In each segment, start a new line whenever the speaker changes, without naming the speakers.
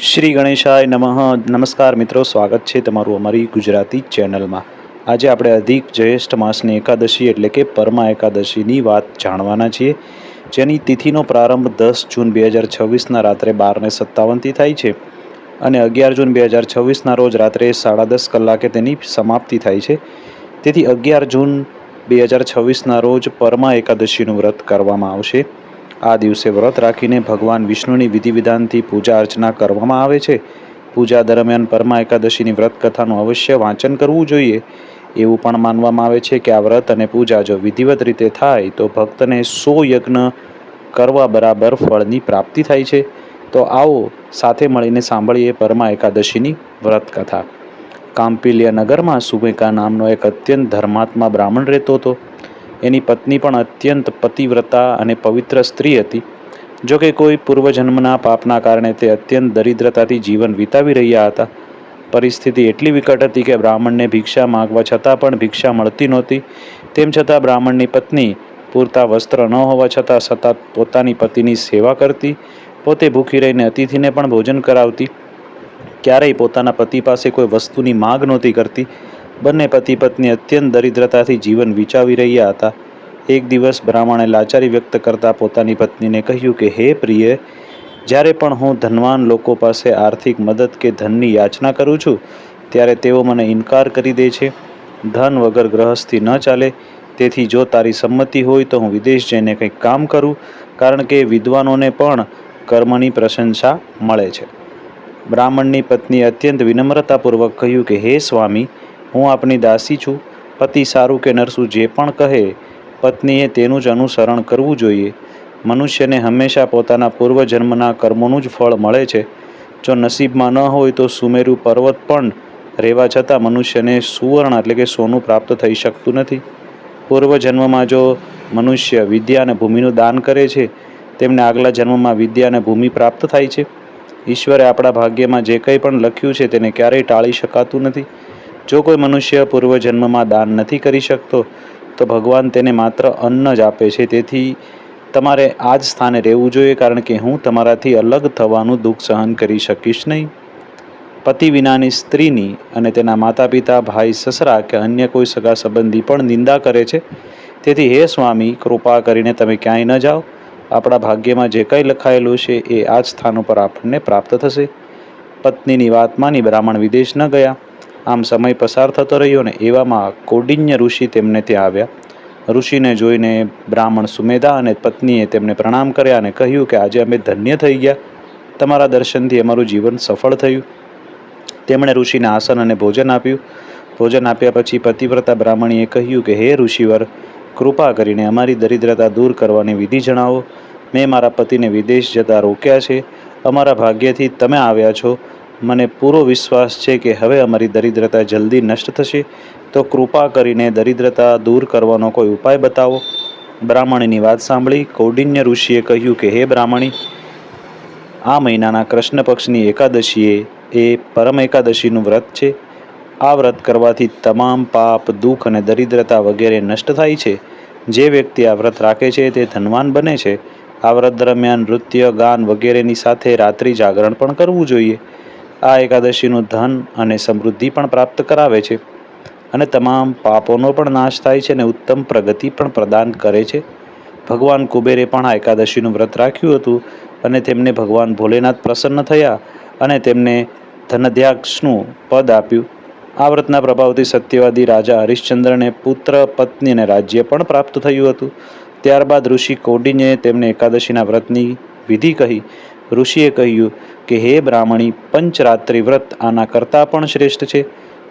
શ્રી ગણેશાય નમઃ. નમસ્કાર મિત્રો, સ્વાગત છે તમારું અમારી ગુજરાતી ચેનલમાં. આજે આપણે અધિક જ્યેષ્ઠ માસની એકાદશી એટલે કે પરમા એકાદશીની વાત જાણવાના છીએ, જેની તિથિનો પ્રારંભ 10 જૂન 2026ના રાત્રે 12:57 થાય છે અને 11 જૂન 2026ના રોજ રાત્રે 10:30 કલાકે તેની સમાપ્તિ થાય છે. તેથી 11 જૂન 2026ના રોજ પરમા એકાદશીનું વ્રત કરવામાં આવશે. આ દિવસે વ્રત રાખીને ભગવાન વિષ્ણુની વિધિ વિધાનથી પૂજા અર્ચના કરવામાં આવે છે. પૂજા દરમિયાન પરમા એકાદશીની વ્રત કથાનું અવશ્ય વાંચન કરવું જોઈએ. એવું પણ માનવામાં આવે છે કે આ વ્રત અને પૂજા જો વિધિવત રીતે થાય તો ભક્તને 100 યજ્ઞ કરવા બરાબર ફળની પ્રાપ્તિ થાય છે. તો આવો સાથે મળીને સાંભળીએ પરમા એકાદશીની વ્રત કથા. કાંપિલ્ય નગરમાં સુમેકા નામનો એક અત્યંત ધર્માત્મા બ્રાહ્મણ રહેતો હતો. એની પત્ની પણ અત્યંત પતિવ્રતા અને પવિત્ર સ્ત્રી હતી. જોકે કોઈ પૂર્વજન્મના પાપના કારણે તે અત્યંત દરિદ્રતાથી જીવન વિતાવી રહ્યા હતા. પરિસ્થિતિ એટલી વિકટ હતી કે બ્રાહ્મણને ભિક્ષા માંગવા છતાં પણ ભિક્ષા મળતી નહોતી. તેમ છતાં બ્રાહ્મણની પત્ની પૂરતા વસ્ત્ર ન હોવા છતાં સતત પોતાની પતિની સેવા કરતી, પોતે ભૂખી રહીને અતિથિને પણ ભોજન કરાવતી. ક્યારેય પોતાના પતિ પાસે કોઈ વસ્તુની માગ નહોતી કરતી. બંને પતિ પત્ની અત્યંત દરિદ્રતાથી જીવન વિચાવી રહ્યા હતા. એક દિવસ બ્રાહ્મણે લાચારી વ્યક્ત કરતા પોતાની પત્નીને કહ્યું કે હે પ્રિય, જ્યારે પણ હું ધનવાન લોકો પાસે આર્થિક મદદ કે ધનની યાચના કરું છું ત્યારે તેઓ મને ઇનકાર કરી દે છે. ધન વગર ગ્રહસ્થી ન ચાલે. તેથી જો તારી સંમતિ હોય તો હું વિદેશ જઈને કંઈક કામ કરું, કારણ કે વિદ્વાનોને પણ કર્મની પ્રશંસા મળે છે. બ્રાહ્મણની પત્નીએ અત્યંત વિનમ્રતાપૂર્વક કહ્યું કે હે સ્વામી, હું આપની દાસી છું. પતિ સારું કે નરસું જે પણ કહે, પત્નીએ તેનું જ અનુસરણ કરવું જોઈએ. મનુષ્યને હંમેશા પોતાના પૂર્વજન્મના કર્મોનું જ ફળ મળે છે. જો નસીબમાં ન હોય તો સુમેરુ પર્વત પણ રહેવા છતાં મનુષ્યને સુવર્ણ એટલે કે સોનું પ્રાપ્ત થઈ શકતું નથી. પૂર્વજન્મમાં જો મનુષ્ય વિદ્યા અને ભૂમિનું દાન કરે છે, તેમને આગલા જન્મમાં વિદ્યા અને ભૂમિ પ્રાપ્ત થાય છે. ઈશ્વરે આપણા ભાગ્યમાં જે કંઈ પણ લખ્યું છે તેને ક્યારેય ટાળી શકાતું નથી. જો કોઈ મનુષ્ય પૂર્વજન્મમાં દાન નથી કરી શકતો તો ભગવાન તેને માત્ર અન્ન જ આપે છે. તેથી તમારે આ જ સ્થાને રહેવું જોઈએ, કારણ કે હું તમારાથી અલગ થવાનું દુઃખ સહન કરી શકીશ નહીં. પતિ વિનાની સ્ત્રીની અને તેના માતા પિતા, ભાઈ, સસરા કે અન્ય કોઈ સગા સંબંધી પણ નિંદા કરે છે. તેથી હે સ્વામી, કૃપા કરીને તમે ક્યાંય ન જાઓ. આપણા ભાગ્યમાં જે કંઈ લખાયેલું છે એ આ જ સ્થાન ઉપર આપણને પ્રાપ્ત થશે. પત્નીની વાત માની બ્રાહ્મણ વિદેશ ન ગયા. આમ સમય પસાર થતો રહ્યો ને એવામાં કૌંડિન્ય ઋષિ તેમને ત્યાં આવ્યા. ઋષિને જોઈને બ્રાહ્મણ સુમેધા અને પત્નીએ તેમને પ્રણામ કર્યા અને કહ્યું કે આજે અમે ધન્ય થઈ ગયા. તમારા દર્શનથી અમારું જીવન સફળ થયું. તેમણે ઋષિને આસન અને ભોજન આપ્યું. ભોજન આપ્યા પછી પતિવ્રતા બ્રાહ્મણીએ કહ્યું કે હે ઋષિવર, કૃપા કરીને અમારી દરિદ્રતા દૂર કરવાની વિધિ જણાવો. મેં મારા પતિને વિદેશ જતા રોક્યા છે. અમારા ભાગ્યથી તમે આવ્યા છો. મને પૂરો વિશ્વાસ છે કે હવે અમારી દરિદ્રતા જલ્દી નષ્ટ થશે. તો કૃપા કરીને દરિદ્રતા દૂર કરવાનો કોઈ ઉપાય બતાવો. બ્રાહ્મણીની વાત સાંભળી કૌંડિન્ય ઋષિએ કહ્યું કે હે બ્રાહ્મણી, આ મહિનાના કૃષ્ણ પક્ષની એકાદશીએ એ પરમ એકાદશીનું વ્રત છે. આ વ્રત કરવાથી તમામ પાપ, દુઃખ અને દરિદ્રતા વગેરે નષ્ટ થાય છે. જે વ્યક્તિ આ વ્રત રાખે છે તે ધનવાન બને છે. આ વ્રત દરમિયાન નૃત્ય, ગાન વગેરેની સાથે રાત્રિ જાગરણ પણ કરવું જોઈએ. આ એકાદશીનું ધન અને સમૃદ્ધિ પણ પ્રાપ્ત કરાવે છે અને તમામ પાપોનો પણ નાશ થાય છે અને ઉત્તમ પ્રગતિ પણ પ્રદાન કરે છે. ભગવાન કુબેરે પણ આ એકાદશીનું વ્રત રાખ્યું હતું અને તેમને ભગવાન ભોલેનાથ પ્રસન્ન થયા અને તેમને ધનાધ્યક્ષનું પદ આપ્યું. આ વ્રતના પ્રભાવથી સત્યવાદી રાજા હરિશ્ચંદ્રને પુત્ર, પત્ની અને રાજ્ય પણ પ્રાપ્ત થયું હતું. ત્યારબાદ ઋષિ કૌંડિન્યએ તેમને એકાદશીના વ્રતની વિધિ કહી. ઋષિએ કહ્યું કે હે બ્રાહ્મણી, પંચરાત્રિ વ્રત આના કરતાં પણ શ્રેષ્ઠ છે.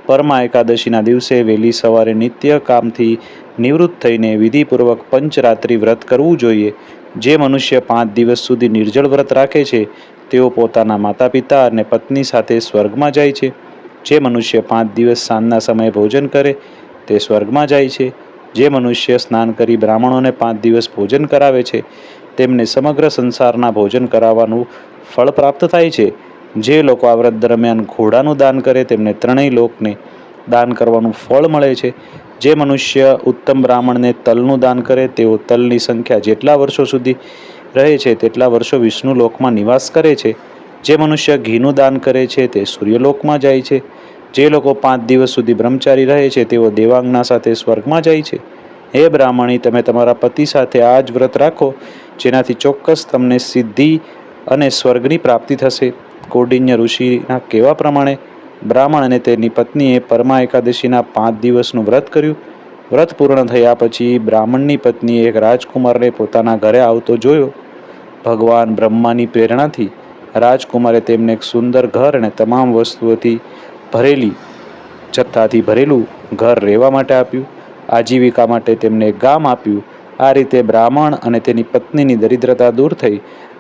પરમા એકાદશીના દિવસે વહેલી સવારે નિત્ય કામથી નિવૃત્ત થઈને વિધિપૂર્વક પંચરાત્રિ વ્રત કરવું જોઈએ. જે મનુષ્ય 5 દિવસ સુધી નિર્જળ વ્રત રાખે છે તેઓ પોતાના માતા પિતા અને પત્ની સાથે સ્વર્ગમાં જાય છે. જે મનુષ્ય 5 દિવસ સાંજના સમયે ભોજન કરે તે સ્વર્ગમાં જાય છે. જે મનુષ્ય સ્નાન કરી બ્રાહ્મણોને 5 દિવસ ભોજન કરાવે છે તેમને સમગ્ર સંસારના ભોજન કરાવવાનું ફળ પ્રાપ્ત થાય છે. જે લોકો આ વ્રત દરમિયાન ઘોડાનું દાન કરે તેમને 3 લોકને દાન કરવાનું ફળ મળે છે. જે મનુષ્ય ઉત્તમ બ્રાહ્મણને તલનું દાન કરે તેઓ તલની સંખ્યા જેટલા વર્ષો સુધી રહે છે તેટલા વર્ષો વિષ્ણુ લોકમાં નિવાસ કરે છે. જે મનુષ્ય ઘીનું દાન કરે છે તે સૂર્યલોકમાં જાય છે. જે લોકો 5 દિવસ સુધી બ્રહ્મચારી રહે છે તેઓ દેવાંગના સાથે સ્વર્ગમાં જાય છે. હે બ્રાહ્મણી, તમે તમારા પતિ સાથે આ જ વ્રત રાખો, જેનાથી ચોક્કસ તમને સિદ્ધિ અને સ્વર્ગની પ્રાપ્તિ થશે. કૌંડિન્ય ઋષિના કહેવા પ્રમાણે બ્રાહ્મણ અને તેની પત્નીએ પરમા એકાદશીના 5 દિવસનું વ્રત કર્યું. વ્રત પૂર્ણ થયા પછી બ્રાહ્મણની પત્નીએ એક રાજકુમારને પોતાના ઘરે આવતો જોયો. ભગવાન બ્રહ્માની પ્રેરણાથી રાજકુમારે તેમને એક સુંદર ઘર અને તમામ વસ્તુઓથી જથ્થાથી ભરેલું ઘર રહેવા માટે આપ્યું. આજીવિકા માટે તેમને એક ગામ આપ્યું. આ રીતે બ્રાહ્મણ અને તેની પત્નીની દરિદ્રતા દૂર થઈ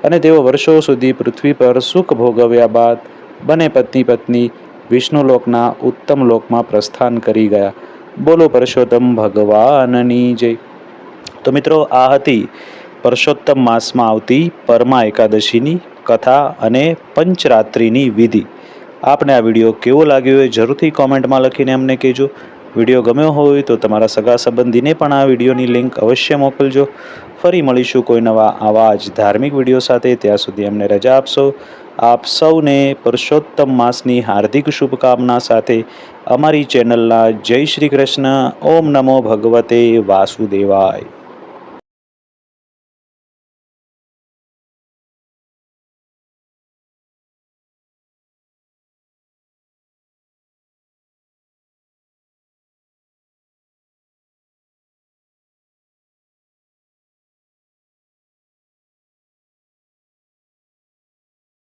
અને તેઓ વર્ષો સુધી પૃથ્વી પર સુખ ભોગવ્યા બાદ બંને પત્ની વિષ્ણુલોકના ઉત્તમ લોકમાં પ્રસ્થાન કરી ગયા. બોલો પરસોત્તમ ભગવાનની જય. તો મિત્રો, આ હતી પરસોત્તમ માસમાં આવતી પરમા એકાદશીની કથા અને પંચરાત્રિની વિધિ. આપને આ વિડીયો કેવો લાગ્યો એ જરૂરથી કોમેન્ટમાં લખીને અમને કહેજો. વિડીયો ગમ્યો હોય તો તમારા સગા સંબંધીને પણ આ વિડીયોની લિંક અવશ્ય મોકલજો. ફરી મળીશું કોઈ નવા આવા જ ધાર્મિક વિડીયો સાથે. ત્યાં સુધી અમને રજા આપશો. આપ સૌને પુરુષોત્તમ માસની હાર્દિક શુભકામના સાથે અમારી ચેનલના જય શ્રી કૃષ્ણ. ઓમ નમો ભગવતે વાસુદેવાય.